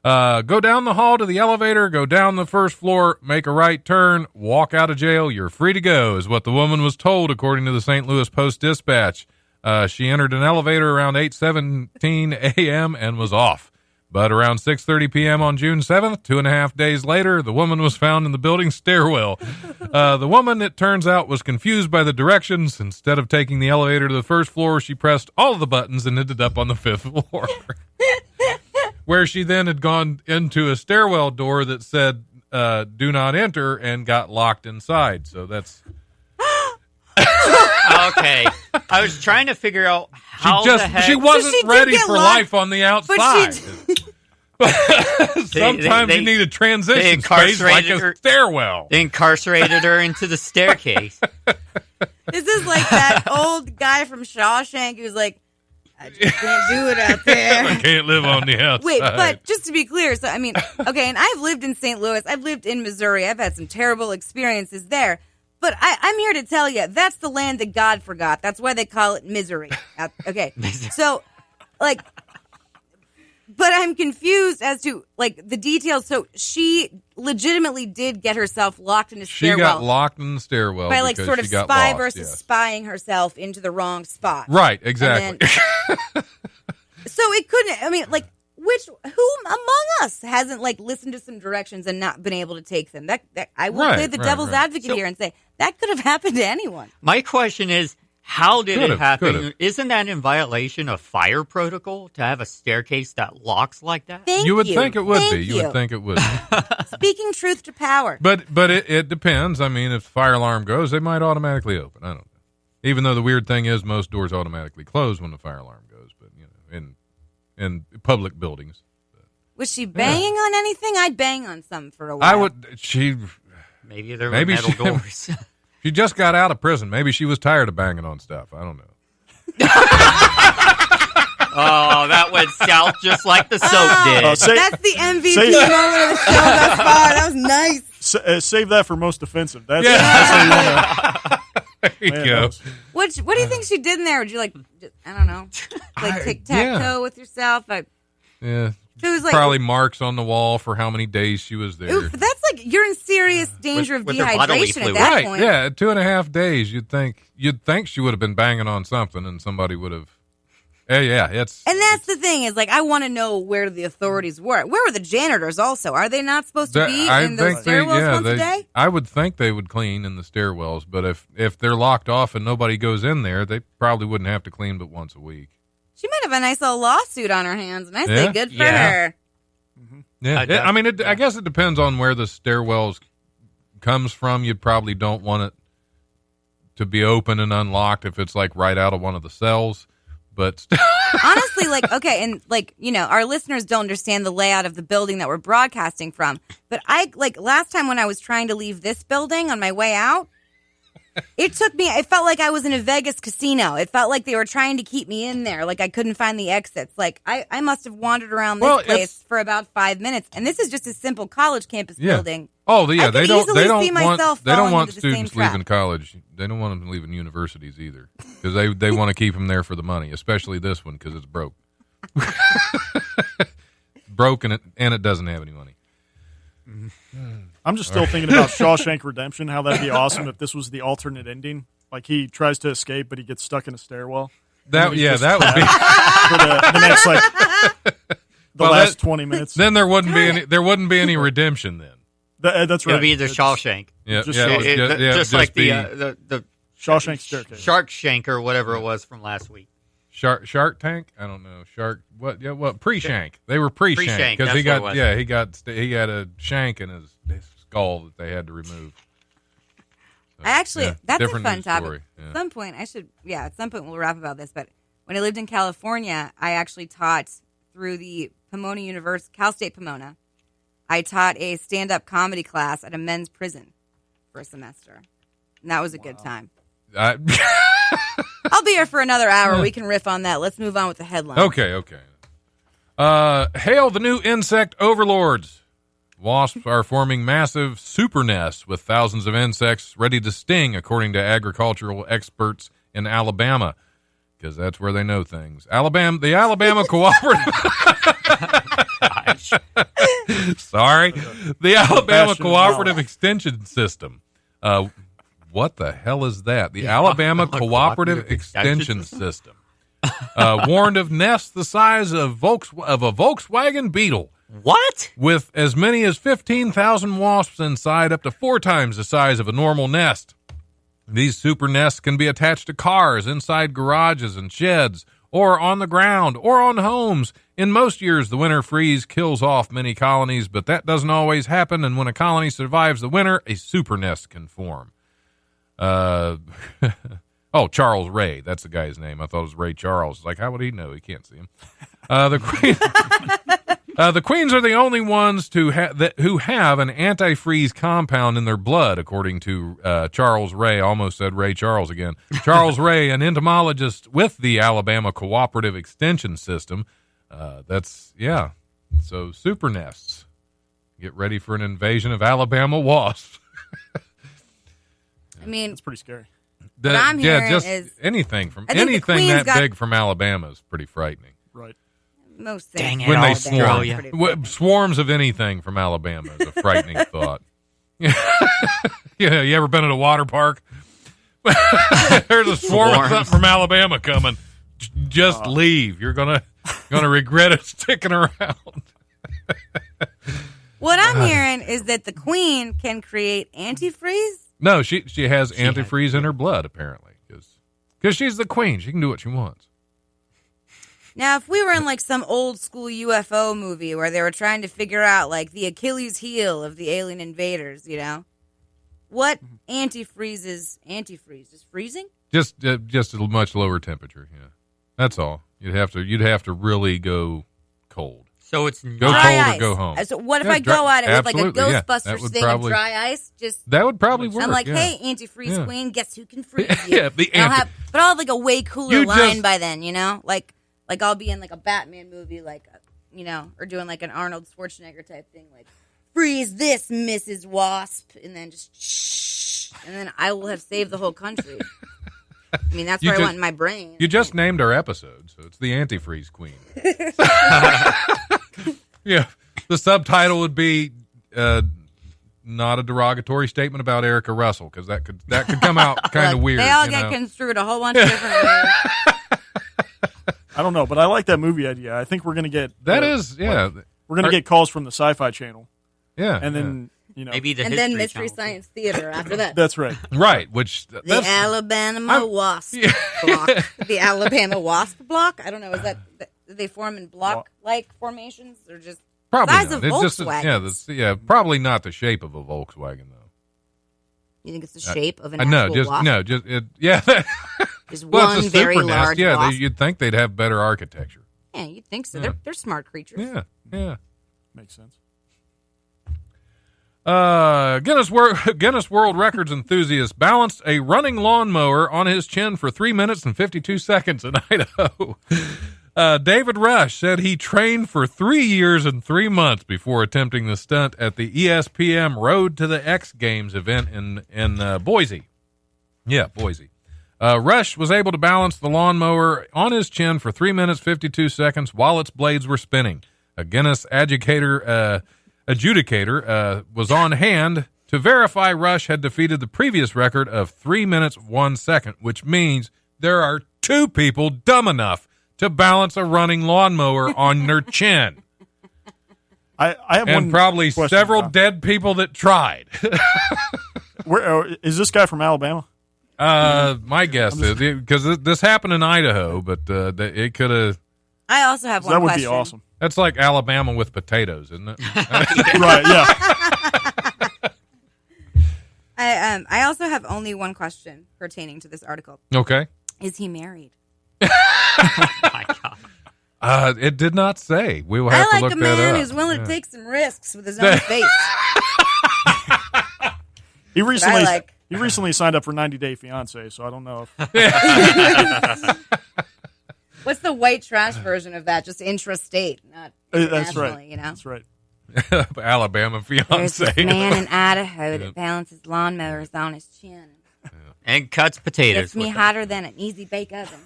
Go down the hall to the elevator, go down the first floor, make a right turn, walk out of jail, you're free to go, is what the woman was told, according to the St. Louis Post-Dispatch. She entered an elevator around 8:17 a.m. and was off. But around 6:30 p.m. on June 7th, 2.5 days later, the woman was found in the building's stairwell. The woman, it turns out, was confused by the directions. Instead of taking the elevator to the first floor, she pressed all of the buttons and ended up on the 5th floor, where she then had gone into a stairwell door that said, do not enter, and got locked inside. So that's... Okay. I was trying to figure out how the heck... She wasn't ready for life on the outside. Sometimes you need a transition space like a stairwell. They incarcerated her into the staircase. This is like that old guy from Shawshank who's like, I just can't do it out there. I can't live on the outside. Wait, but just to be clear, so okay, and I've lived in St. Louis. I've lived in Missouri. I've had some terrible experiences there. But I'm here to tell you, that's the land that God forgot. That's why they call it misery. Okay. So, but I'm confused as to, the details. So she legitimately did get herself locked in a stairwell. She got locked in the stairwell by, because sort of she got spy lost, versus spying herself into the wrong spot. Right, exactly. So it couldn't, who among us hasn't listened to some directions and not been able to take them? That I will play the devil's advocate here and say that could have happened to anyone. My question is, how did it happen? Isn't that in violation of fire protocol to have a staircase that locks like that? You would think it would be. You would think it would be. Speaking truth to power. But it depends. If the fire alarm goes, they might automatically open. I don't know. Even though the weird thing is most doors automatically close when the fire alarm goes, but in public buildings. Was she banging on anything? I'd bang on some for a while. Maybe there were metal doors. She just got out of prison. Maybe she was tired of banging on stuff. I don't know. Oh, that went south just like the soap did. That's the MVP moment of the show thus far. That was nice. Save that for most offensive. That's There you go. What do you think she did in there? Would you I don't know, tic-tac-toe with yourself? Yeah. So it was probably marks on the wall for how many days she was there. Oof, that's you're in serious danger of dehydration at that point. Yeah, 2.5 days. You'd think she would have been banging on something, and somebody would have. And that's the thing is I want to know where the authorities were. Where were the janitors? Also, are they not supposed to be in those stairwells once a day? I would think they would clean in the stairwells, but if they're locked off and nobody goes in there, they probably wouldn't have to clean but once a week. She might have a nice little lawsuit on her hands, and I say good for her. Mm-hmm. Yeah, I guess it depends on where the stairwells comes from. You probably don't want it to be open and unlocked if it's right out of one of the cells. But honestly, okay, and our listeners don't understand the layout of the building that we're broadcasting from. But last time when I was trying to leave this building on my way out, it felt like I was in a Vegas casino. It felt like they were trying to keep me in there. I couldn't find the exits. I must have wandered around this place for about 5 minutes. And this is just a simple college campus building. Oh, yeah. They don't want students leaving college. They don't want them leaving universities either. Because they want to keep them there for the money, especially this one because it's broke. Broke and it doesn't have any money. I'm just still thinking about Shawshank Redemption, how that'd be awesome if this was the alternate ending. He tries to escape, but he gets stuck in a stairwell. That would be for the next last 20 minutes. Then there wouldn't be any redemption then. That's right. It'd be the Shawshank. Yeah, just like the Shawshank Staircase. Sharkshank or whatever it was from last week. Shark Tank? I don't know. Shark what? Yeah, what? Pre-shank. They were pre-shank because he got he had a shank in his skull that they had to remove. So, that's a fun topic. Yeah. At some point we'll wrap about this, but when I lived in California, I actually taught through the Pomona University, Cal State Pomona. I taught a stand-up comedy class at a men's prison for a semester. And that was a good time. I'll be here for another hour. We can riff on that. Let's move on with the headline. Okay. Hail the new insect overlords. Wasps are forming massive super nests with thousands of insects ready to sting, according to agricultural experts in Alabama, because that's where they know things. The Alabama Cooperative... Sorry. The Alabama Cooperative Extension System. What the hell is that? The Alabama Cooperative Extension System. Warned of nests the size of a Volkswagen Beetle. What? With as many as 15,000 wasps inside, up to 4 times the size of a normal nest. These super nests can be attached to cars, inside garages and sheds, or on the ground, or on homes. In most years, the winter freeze kills off many colonies, but that doesn't always happen, and when a colony survives the winter, a super nest can form. Charles Ray. That's the guy's name. I thought it was Ray Charles. How would he know? He can't see him. The queens are the only ones who have an antifreeze compound in their blood, according to Charles Ray. Almost said Ray Charles again. Charles Ray, an entomologist with the Alabama Cooperative Extension System. So super nests. Get ready for an invasion of Alabama wasps. I mean, it's pretty scary. What I'm hearing is anything that big from Alabama is pretty frightening. Right. Most things. When they swarm. Swarms of anything from Alabama is a frightening thought. You ever been at a water park? There's a swarm of something from Alabama coming. Just leave. You're gonna regret it sticking around. What I'm hearing is that the queen can create antifreeze. No, she has antifreeze in her blood, apparently, because she's the queen. She can do what she wants. Now, if we were in some old school UFO movie where they were trying to figure out the Achilles heel of the alien invaders, what antifreeze? Just freezing? Just a much lower temperature. Yeah, that's all. You'd have to really go cold. So it's Go not dry cold ice. or go home. So what if I go at it with like a absolutely, yeah. Ghostbusters thing of dry ice? That would probably work. I'm like, yeah. hey, antifreeze queen, guess who can freeze you? Yeah, but I'll have like a way cooler You line just- by then, Like I'll be in like a Batman movie, like or doing like an Arnold Schwarzenegger type thing, like freeze this, Mrs. Wasp, and then just shh, and then I will have saved the whole country. I mean, that's where I went in my brain. You just named our episode, so it's the antifreeze queen. Yeah, the subtitle would be not a derogatory statement about Erica Russell, because that could come out kind of weird. They all get construed a whole bunch of different ways. I don't know, but I like that movie idea. I think we're going to get we're going to get calls from the Sci-Fi Channel. Yeah, and then maybe and then Mystery Science Theater after that. That's right. Which the Alabama Wasp block. The Alabama Wasp block. I don't know. Is that they form in block-like formations or just probably size not. of Volkswagen? Probably not the shape of a Volkswagen though. You think it's the shape of an actual wasp? Just well, one very large wasp. You'd think they'd have better architecture. Yeah, you'd think so. Yeah. They're smart creatures. Yeah. Makes sense. Guinness World Records enthusiast balanced a running lawnmower on his chin for 3 minutes and 52 seconds in Idaho. David Rush said he trained for 3 years and 3 months before attempting the stunt at the ESPN Road to the X Games event in Boise. Yeah, Boise. Rush was able to balance the lawnmower on his chin for 3 minutes 52 seconds while its blades were spinning. A Guinness adjudicator was on hand to verify Rush had defeated the previous record of 3 minutes 1 second, which means there are 2 people dumb enough to balance a running lawnmower on their chin. I have and probably several dead people that tried. Where is this guy from Alabama? My guess is because this happened in Idaho, but it could have. I also have one question. That would be awesome. That's like Alabama with potatoes, isn't it? Right, yeah. I also have only one question pertaining to this article. Okay. Is he married? My God. It did not say. We will have to look that up. I like a man who's willing to take some risks with his own face. He recently signed up for 90 Day Fiance, so I don't know if... What's the white trash version of that? Just intrastate, not internationally, That's right. Alabama Fiance. There's this man in Idaho that balances lawnmowers on his chin. And cuts potatoes. Gets me hotter than an easy bake oven.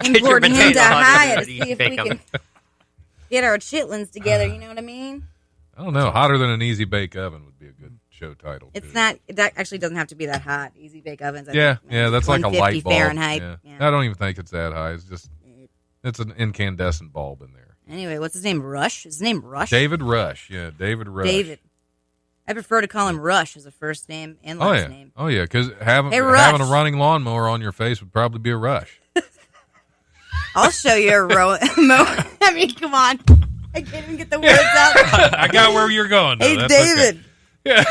Importing him to Ohio to see if we can get our chitlins together, you know what I mean? I don't know. Hotter than an easy bake oven would be a good show title. It's not. That actually doesn't have to be that hot. Easy bake ovens. I think, that's like a 150 light bulb. Fahrenheit. Yeah. I don't even think it's that high. It's an incandescent bulb in there. Anyway, what's his name? Rush? His name Rush? David Rush. Yeah, David Rush. David. I prefer to call him Rush as a first name and last name. Oh, yeah, because having a running lawnmower on your face would probably be a rush. I'll show you a I mean, come on. I can't even get the words out. I got where you're going, though. Hey, That's David. Okay. Yeah.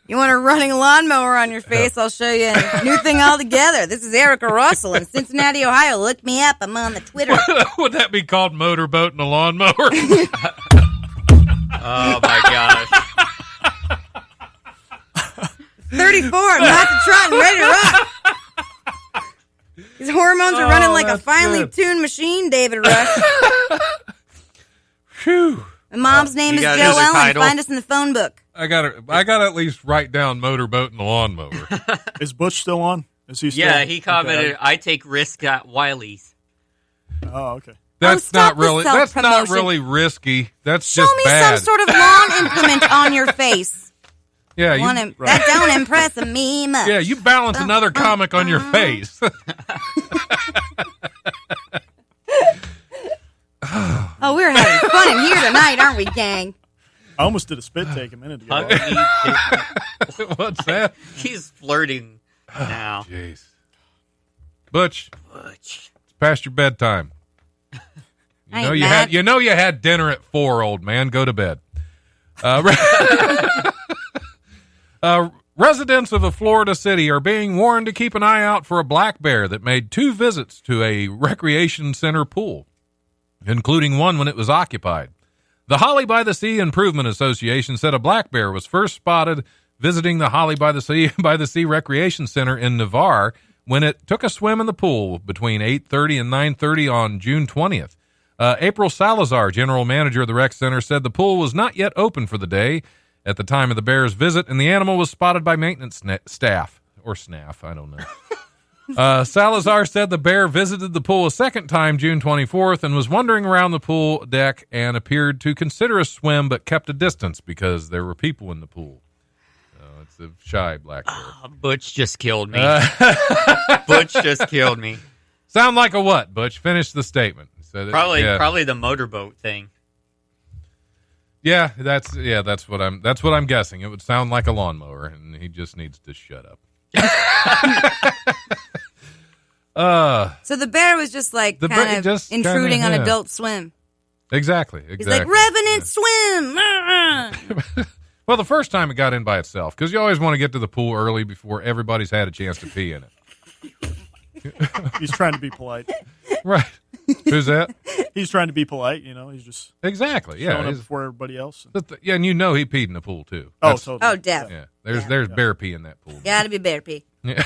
You want a running lawnmower on your face? I'll show you a new thing altogether. This is Erica Russell in Cincinnati, Ohio. Look me up. I'm on the Twitter. Would that be called motorboating a lawnmower? Oh, my gosh. 34. I'm not to trot and ready to rock. His hormones are running like a finely tuned machine, David Rush. Phew. My mom's name is Joe Ellen. Find us in the phone book. I gotta at least write down motorboating the lawnmower. Is Butch still on? Is he still? Yeah, he commented, okay. I take risks at Wiley's. Oh, okay. That's not really risky. That's Show just me bad. some sort of lawn implement on your face. Yeah, that don't impress me much. Yeah, you balance another comic on your face. Oh, we're having fun in here tonight, aren't we, gang? I almost did a spit take a minute ago. What's that? He's flirting now. Jeez. Butch. It's past your bedtime. You had dinner at 4, old man. Go to bed. Residents of a Florida city are being warned to keep an eye out for a black bear that made 2 visits to a recreation center pool. including one when it was occupied. The Holly by the Sea Improvement Association said a black bear was first spotted visiting the Holly by the Sea Recreation Center in Navarre when it took a swim in the pool between 8:30 and 9:30 on June 20th. April Salazar, general manager of the rec center, said the pool was not yet open for the day at the time of the bear's visit, and the animal was spotted by maintenance staff, or snaff, I don't know. Salazar said the bear visited the pool a second time June 24th and was wandering around the pool deck and appeared to consider a swim but kept a distance because there were people in the pool. It's a shy black bear. Butch just killed me. Butch just killed me. Sound like a what, Butch? Finish the statement. So Probably the motorboat thing. Yeah, that's what I'm guessing. It would sound like a lawnmower, and he just needs to shut up. So the bear was just like intruding on Adult Swim. Exactly. He's like, Revenant swim. Well, the first time it got in by itself, because you always want to get to the pool early before everybody's had a chance to pee in it. He's trying to be polite. Right. Who's that? He's trying to be polite, He's just exactly, showing up before everybody else. Yeah, and he peed in the pool too. Totally. Oh, definitely. Yeah, there's bear pee in that pool. Gotta be bear pee. Yeah.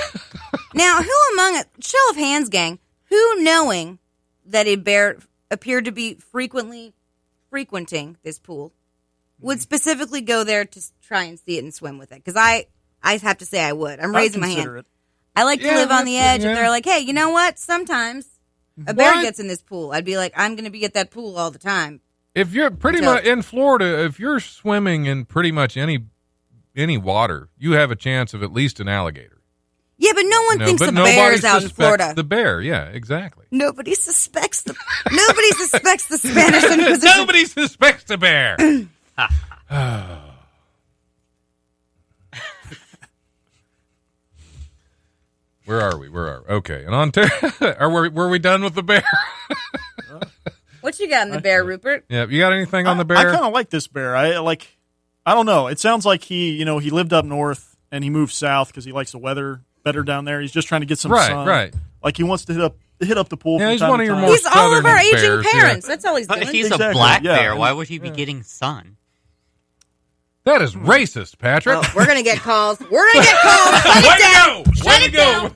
Now, who among it? Show of hands, gang. Who, knowing that a bear appeared to be frequenting this pool, would specifically go there to try and see it and swim with it? Because I have to say I would. I'm raising my hand. I like to live on the edge. If they're like, hey, you know what? Sometimes a bear gets in this pool. I'd be like, I'm going to be at that pool all the time. If you're pretty much in Florida, if you're swimming in pretty much any water, you have a chance of at least an alligator. Yeah, but no one thinks the bear is out in Florida. The bear, yeah, exactly. Nobody suspects the Spanish Inquisition. Nobody suspects the bear. Where are we? Okay. And Ontario, were we done with the bear? What you got in the bear, Rupert? Yeah, you got anything on the bear? I kind of like this bear. I don't know. It sounds like he lived up north and he moved south because he likes the weather better down there. He's just trying to get some sun. Right. Like he wants to hit up the pool. Yeah, he's one of your more He's all of our aging bears, parents. Yeah. That's all he's doing. But he's a black bear. Why would he be getting sun? That is racist, Patrick. Oh, we're gonna get calls. Shut it down. Shut it down.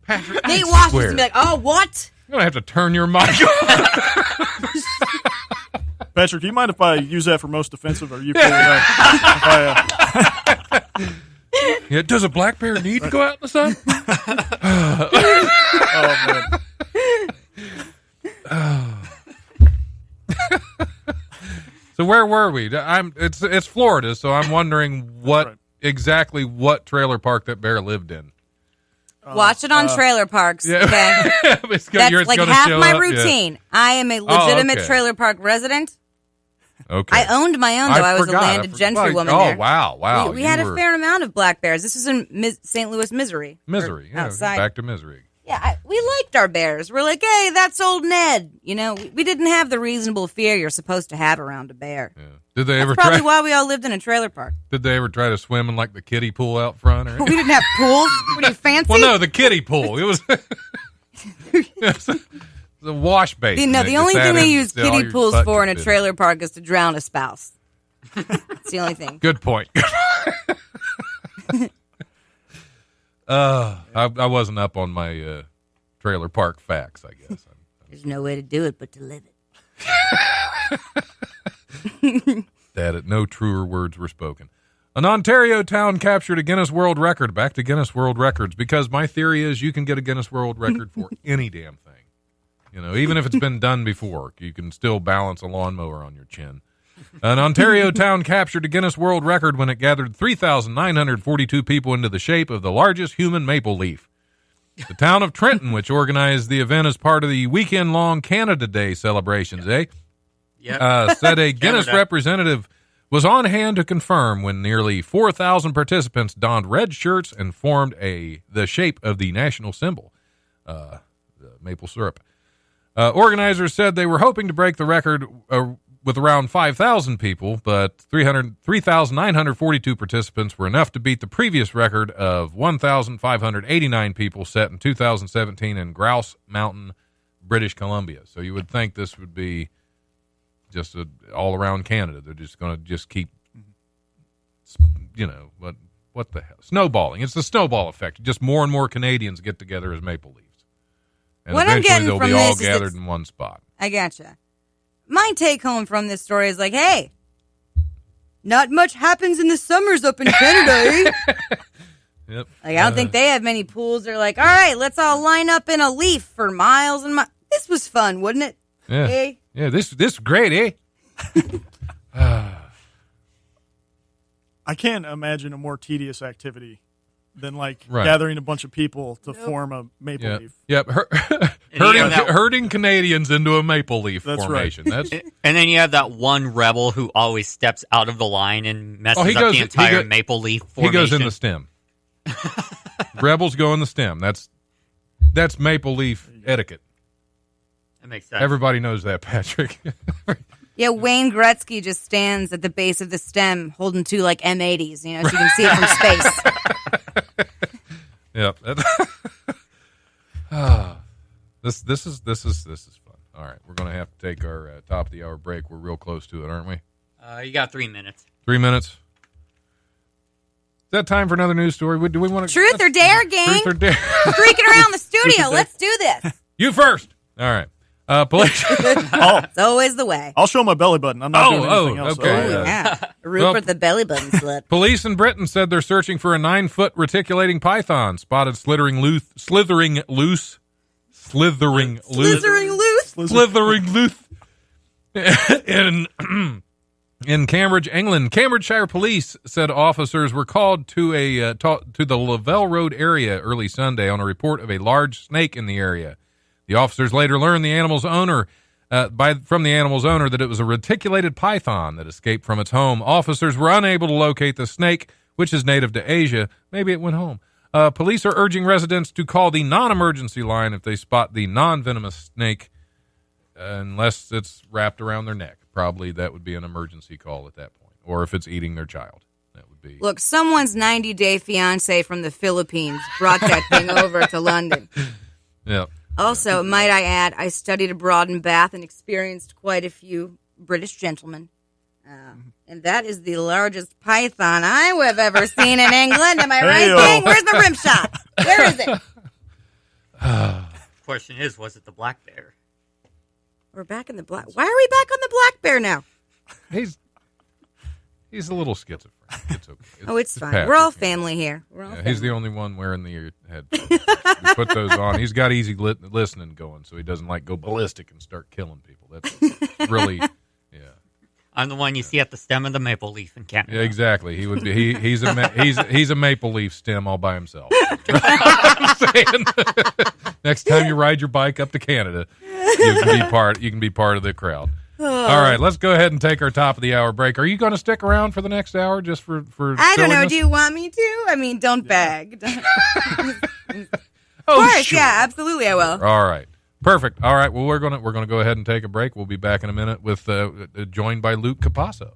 Patrick, Nate Washington be like, oh, what? I'm gonna have to turn your mic off. Patrick, do you mind if I use that for most offensive? Or are you cool with that? Yeah, does a black bear need to go out in the sun? So where were we? It's Florida, so I'm wondering exactly what trailer park that bear lived in. Watch it on Trailer Parks. Yeah. Okay, that's like half my routine. Yeah. I am a legitimate trailer park resident. Okay. I owned my own, though. I was a landed gentry woman there. Oh, wow. We had a fair amount of black bears. This was in St. Louis, Missouri. Outside. Back to Missouri. Yeah, we liked our bears. We're like, hey, that's old Ned. We didn't have the reasonable fear you're supposed to have around a bear. Yeah. Did they That's probably why we all lived in a trailer park. Did they ever try to swim in like the kiddie pool out front? Or we didn't have pools. What are you, fancy? Well, no, the kiddie pool. It was the wash basin. The only thing they use kiddie pools for in a trailer park is to drown a spouse. That's the only thing. Good point. I wasn't up on my trailer park facts, I guess. There's no way to do it but to live it. That no truer words were spoken. An Ontario town captured a Guinness World Record. Back to Guinness World Records, because my theory is you can get a Guinness World Record for any damn thing. Even if it's been done before, you can still balance a lawnmower on your chin. An Ontario town captured a Guinness World Record when it gathered 3,942 people into the shape of the largest human maple leaf. The town of Trenton, which organized the event as part of the weekend-long Canada Day celebrations, said a Guinness representative was on hand to confirm when nearly 4,000 participants donned red shirts and formed the shape of the national symbol, the maple syrup. Organizers said they were hoping to break the record with around 5,000 people, but 3,942 participants were enough to beat the previous record of 1,589 people set in 2017 in Grouse Mountain, British Columbia. So you would think this would be just all around Canada. They're just going to just keep, what the hell? Snowballing. It's the snowball effect. Just more and more Canadians get together as maple leaves. And what eventually they'll be all gathered in one spot. I gotcha. My take home from this story is like, hey, not much happens in the summers up in Canada, eh? Yep. Like, I don't think they have many pools. They're like, all right, let's all line up in a leaf for miles and miles. This was fun, wasn't it? Yeah. Eh? Yeah, this is great, eh? I can't imagine a more tedious activity than gathering a bunch of people to form a maple leaf. Yep, herding Canadians into a maple leaf formation. Right. And then you have that one rebel who always steps out of the line and messes up the entire maple leaf formation. He goes in the stem. Rebels go in the stem. That's maple leaf etiquette. That makes sense. Everybody knows that, Patrick. Yeah, Wayne Gretzky just stands at the base of the stem holding two like M80s, so you can see it from space. Yep. This is fun. All right, we're going to have to take our top of the hour break. We're real close to it, aren't we? You got 3 minutes. 3 minutes. Is that time for another news story? Do we want to Truth or dare, gang? Truth or dare? Freaking around the studio. Let's do this. You first. All right. Police. It's always the way. I'll show my belly button. I'm not doing anything else. Okay. Yeah. Rupert the belly button slut. Police in Britain said they're searching for a 9-foot reticulating python spotted slithering loose in Cambridge, England. Cambridgeshire police said officers were called to the Lavelle Road area early Sunday on a report of a large snake in the area. The officers later learned from the animal's owner that it was a reticulated python that escaped from its home. Officers were unable to locate the snake, which is native to Asia. Maybe it went home. Police are urging residents to call the non-emergency line if they spot the non-venomous snake, unless it's wrapped around their neck. Probably that would be an emergency call at that point, or if it's eating their child. That would be. Look, someone's 90-day fiance from the Philippines brought that thing over to London. Yeah. Also, might I add, I studied abroad in Bath and experienced quite a few British gentlemen. And that is the largest python I have ever seen in England. Am I right, gang? Where's my rim shot? Where is it? Question is, was it the black bear? We're back in the black. Why are we back on the black bear now? He's a little schizophrenic. It's okay. It's fine. We're all family here. He's the only one wearing the ear headphones. You put those on. He's got easy listening going, so he doesn't go ballistic and start killing people. That's really, yeah. I'm the one you see at the stem of the maple leaf in Canada. Yeah, exactly. He would be. He's a maple leaf stem all by himself. Next time you ride your bike up to Canada, you can be part of the crowd. All right, let's go ahead and take our top of the hour break. Are you going to stick around for the next hour just for I don't know. Do you want me to? I mean, don't beg. Of course, sure. Yeah, absolutely, I will. All right, perfect. All right, well, we're gonna go ahead and take a break. We'll be back in a minute with joined by Luke Capasso.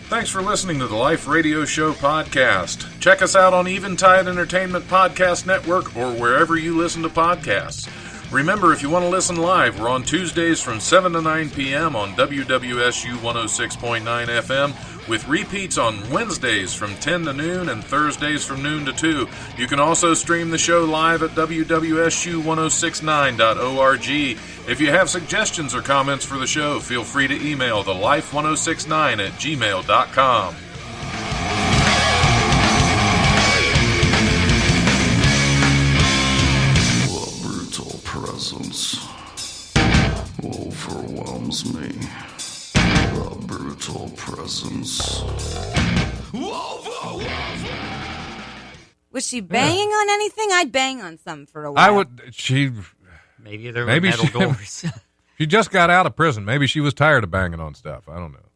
Thanks for listening to the Life Radio Show podcast. Check us out on Eventide Entertainment Podcast Network or wherever you listen to podcasts. Remember, if you want to listen live, we're on Tuesdays from 7 to 9 p.m. on WWSU 106.9 FM, with repeats on Wednesdays from 10 to noon and Thursdays from noon to 2. You can also stream the show live at WWSU1069.org. If you have suggestions or comments for the show, feel free to email thelife1069@gmail.com. The brutal presence overwhelms me. The brutal presence. Was she banging on anything? I'd bang on something for a while. I would. Maybe there were metal doors. She just got out of prison. Maybe she was tired of banging on stuff. I don't know.